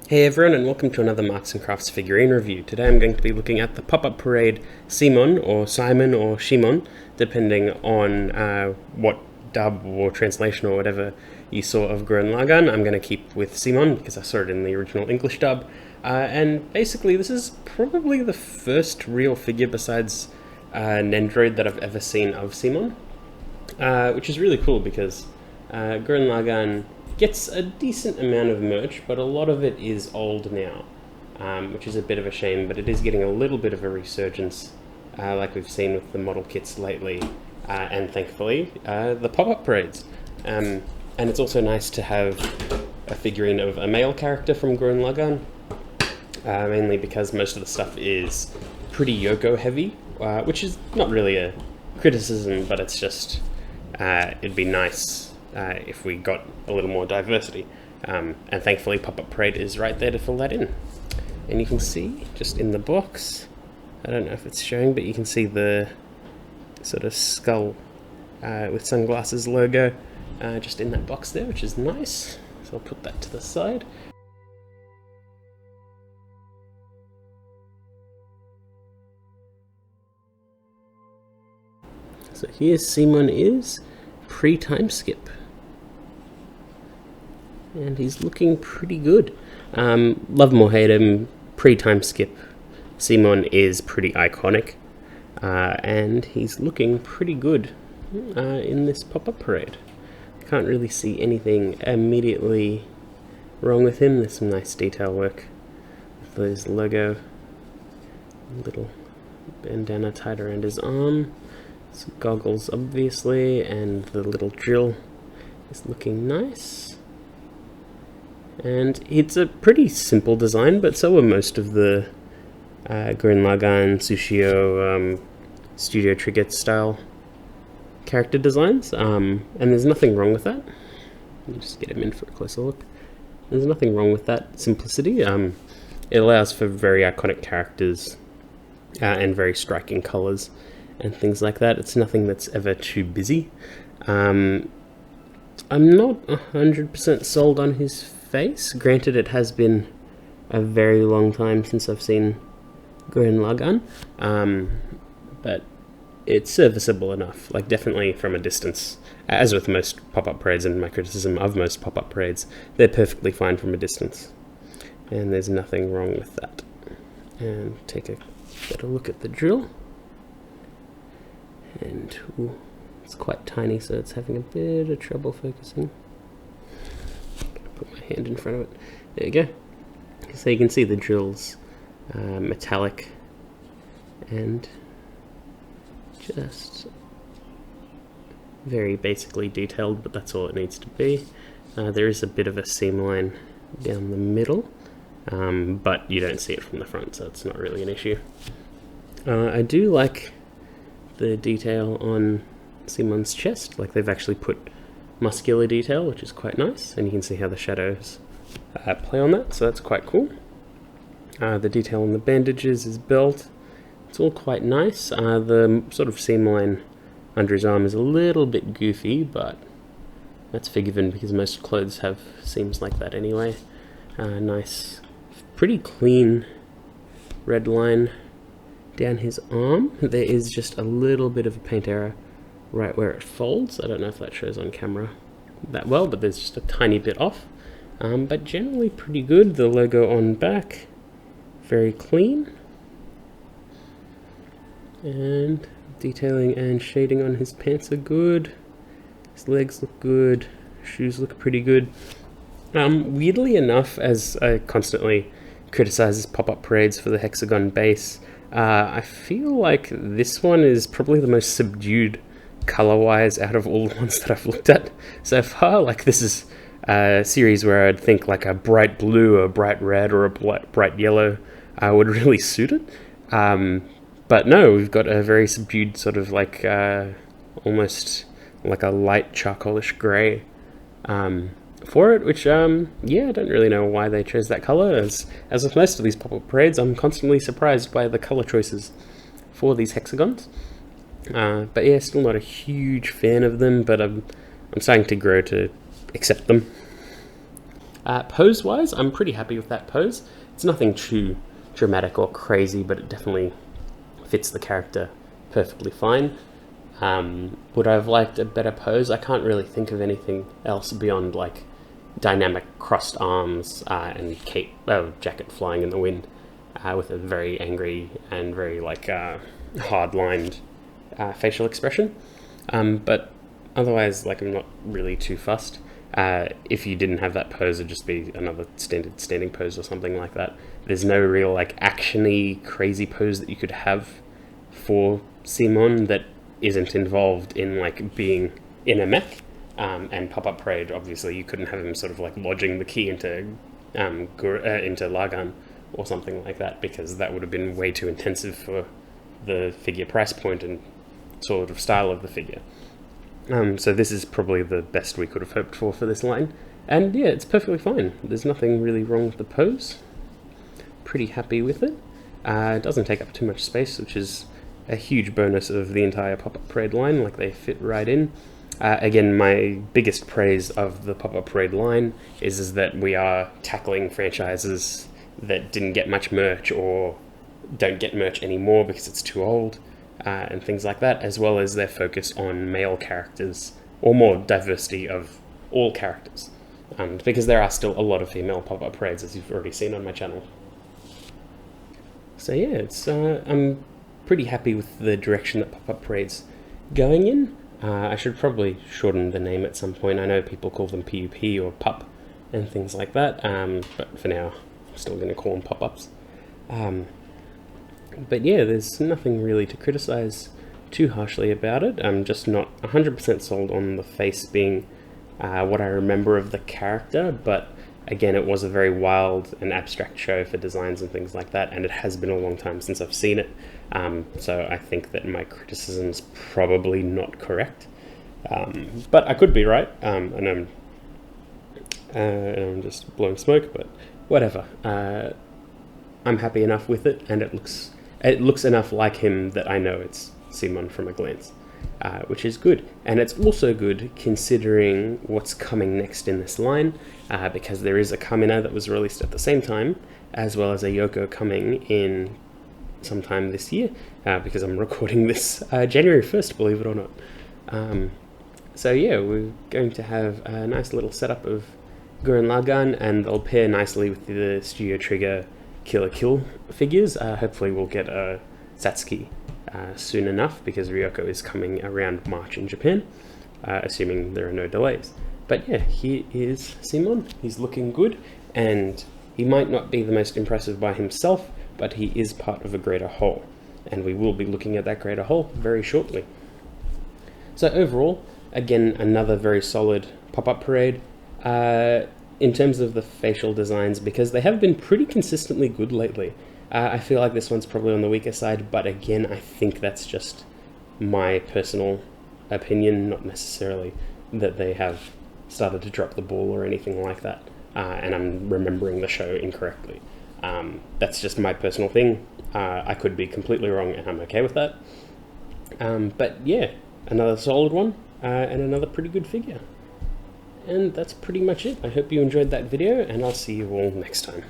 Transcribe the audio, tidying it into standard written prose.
Hey everyone, and welcome to another Marks & Crafts figurine review. Today I'm going to be looking at the Pop-Up Parade Simon, or Simon, or Shimon, depending on what dub or translation or whatever you saw of Gurren Lagann. I'm going to keep with Simon because I saw it in the original English dub. And basically this is probably the first real figure besides Nendroid that I've ever seen of Simon, which is really cool because Gurren Lagann gets a decent amount of merch, but a lot of it is old now, which is a bit of a shame, but it is getting a little bit of a resurgence, like we've seen with the model kits lately, and thankfully, the pop-up parades. And it's also nice to have a figurine of a male character from Gurren Lagann, mainly because most of the stuff is pretty Yoko heavy, which is not really a criticism, but it's just, it'd be nice if we got a little more diversity. And thankfully Pop-Up Parade is right there to fill that in. And you can see, just in the box, I don't know if it's showing, but you can see the sort of skull with sunglasses logo just in that box there, which is nice. So I'll put that to the side. So here Simon is, pre-time skip. And he's looking pretty good. Love him or hate him, pre-time skip, Simon is pretty iconic. And he's looking pretty good in this pop-up parade. Can't really see anything immediately wrong with him. There's some nice detail work with his logo, little bandana tied around his arm, some goggles obviously, and the little drill is looking nice. And it's a pretty simple design, but so are most of the Gurren Lagann, Sushio, Studio Trigger style character designs, and there's nothing wrong with that. Let me just get him in for a closer look. There's nothing wrong with that simplicity. It allows for very iconic characters and very striking colours and things like that. It's nothing that's ever too busy. I'm not 100% sold on his face. Granted, it has been a very long time since I've seen Gurren Lagann, but it's serviceable enough, like definitely from a distance. As with most pop-up parades, and my criticism of most pop-up parades, they're perfectly fine from a distance, and there's nothing wrong with that. And take a better look at the drill, and ooh, it's quite tiny, so it's having a bit of trouble focusing. Put my hand in front of it. There you go. So you can see the drill's metallic and just very basically detailed, but that's all it needs to be. There is a bit of a seam line down the middle, but you don't see it from the front, so it's not really an issue. I do like the detail on Simon's chest, like they've actually put muscular detail, which is quite nice, and you can see how the shadows play on that, so that's quite cool. The detail on the bandages, his belt, it's all quite nice. The sort of seam line under his arm is a little bit goofy, but that's forgiven because most clothes have seams like that anyway. Nice, pretty clean red line down his arm. There is just a little bit of a paint error right where it folds. I don't know if that shows on camera that well, but there's just a tiny bit off. But generally pretty good. The logo on back, very clean. And detailing and shading on his pants are good. His legs look good. Shoes look pretty good. Weirdly enough, as I constantly criticize pop-up parades for the hexagon base, I feel like this one is probably the most subdued color-wise out of all the ones that I've looked at so far. Like, this is a series where I'd think like a bright blue, a bright red, or a bright yellow would really suit it. But no, we've got a very subdued sort of like almost like a light charcoalish grey for it, which yeah, I don't really know why they chose that color. As with most of these pop-up parades, I'm constantly surprised by the color choices for these hexagons. But yeah, still not a huge fan of them, but I'm starting to grow to accept them. Pose-wise, I'm pretty happy with that pose. It's nothing too dramatic or crazy, but it definitely fits the character perfectly fine. Would I have liked a better pose? I can't really think of anything else beyond like dynamic crossed arms and jacket flying in the wind with a very angry and very like hard-lined facial expression. But otherwise, like, I'm not really too fussed. If you didn't have that pose, it'd just be another standard standing pose or something like that. There's no real like actiony crazy pose that you could have for Simon that isn't involved in like being in a mech. And Pop-Up Parade, obviously you couldn't have him sort of like lodging the key into Lagann or something like that, because that would have been way too intensive for the figure price point and sort of style of the figure. So this is probably the best we could have hoped for this line. And yeah, it's perfectly fine. There's nothing really wrong with the pose. Pretty happy with it. It doesn't take up too much space, which is a huge bonus of the entire Pop-Up Parade line. Like, they fit right in. Again, my biggest praise of the Pop-Up Parade line is that we are tackling franchises that didn't get much merch or don't get merch anymore because it's too old, and things like that, as well as their focus on male characters, or more diversity of all characters, because there are still a lot of female Pop-Up Parades, as you've already seen on my channel. So yeah, I'm pretty happy with the direction that Pop-Up Parade's going in. I should probably shorten the name at some point. I know people call them PUP or PUP and things like that, but for now I'm still going to call them pop-ups. But yeah, there's nothing really to criticize too harshly about it. I'm just not 100% sold on the face being what I remember of the character, but again, it was a very wild and abstract show for designs and things like that, and it has been a long time since I've seen it, so I think that my criticism's probably not correct, but I could be right, and I'm just blowing smoke, but whatever. I'm happy enough with it, and it looks enough like him that I know it's Simon from a glance, which is good. And it's also good considering what's coming next in this line, because there is a Kamina that was released at the same time, as well as a Yoko coming in sometime this year, because I'm recording this January 1st, believe it or not. So yeah, we're going to have a nice little setup of Gurren Lagann, and they'll pair nicely with the Studio Trigger Killer Kill figures. Hopefully we'll get a Satsuki soon enough, because Ryoko is coming around March in Japan, assuming there are no delays. But yeah, here is Simon. He's looking good, and he might not be the most impressive by himself, but he is part of a greater whole, and we will be looking at that greater whole very shortly. So overall, again, another very solid Pop-Up Parade. In terms of the facial designs, because they have been pretty consistently good lately. I feel like this one's probably on the weaker side, but again, I think that's just my personal opinion, not necessarily that they have started to drop the ball or anything like that, and I'm remembering the show incorrectly. That's just my personal thing. I could be completely wrong, and I'm okay with that. But yeah, another solid one, and another pretty good figure. And that's pretty much it. I hope you enjoyed that video, and I'll see you all next time.